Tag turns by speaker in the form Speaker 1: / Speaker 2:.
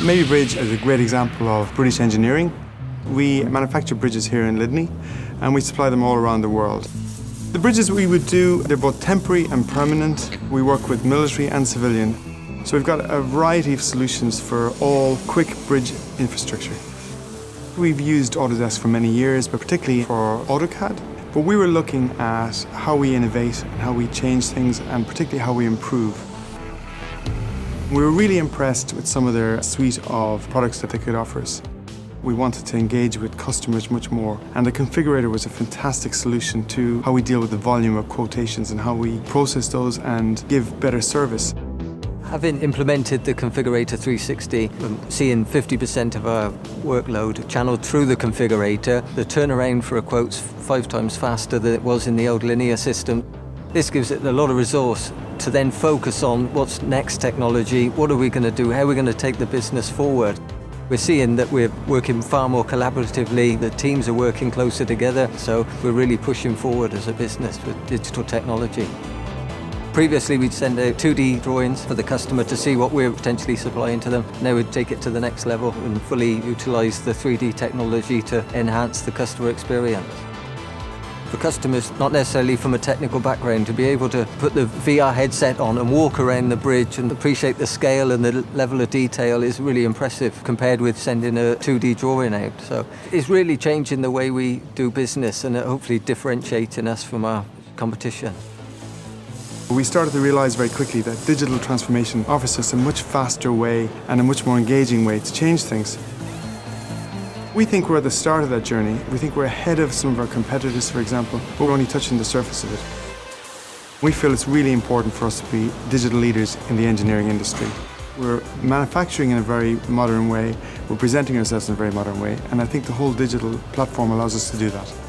Speaker 1: Mabey Bridge is a great example of British engineering. We manufacture bridges here in Lydney and we supply them all around the world. The bridges we would do, they're both temporary and permanent. We work with military and civilian. So we've got a variety of solutions for all quick bridge infrastructure. We've used Autodesk for many years, but particularly for AutoCAD. But we were looking at how we innovate and how we change things, and particularly how we improve. We were really impressed with some of their suite of products that they could offer us. We wanted to engage with customers much more, and the Configurator was a fantastic solution to how we deal with the volume of quotations and how we process those and give better service.
Speaker 2: Having implemented the Configurator 360 and seeing 50% of our workload channeled through the Configurator, the turnaround for a quote's 5 times faster than it was in the old linear system. This gives it a lot of resource to then focus on what's next technology, what are we going to do, how are we going to take the business forward. We're seeing that we're working far more collaboratively, the teams are working closer together, so we're really pushing forward as a business with digital technology. Previously, we'd send out 2D drawings for the customer to see what we're potentially supplying to them. Now we'd take it to the next level and fully utilize the 3D technology to enhance the customer experience. For customers, not necessarily from a technical background, to be able to put the VR headset on and walk around the bridge and appreciate the scale and the level of detail is really impressive compared with sending a 2D drawing out. So it's really changing the way we do business and hopefully differentiating us from our competition.
Speaker 1: We started to realize very quickly that digital transformation offers us a much faster way and a much more engaging way to change things. We think we're at the start of that journey. We think we're ahead of some of our competitors, for example, but we're only touching the surface of it. We feel it's really important for us to be digital leaders in the engineering industry. We're manufacturing in a very modern way, we're presenting ourselves in a very modern way, and I think the whole digital platform allows us to do that.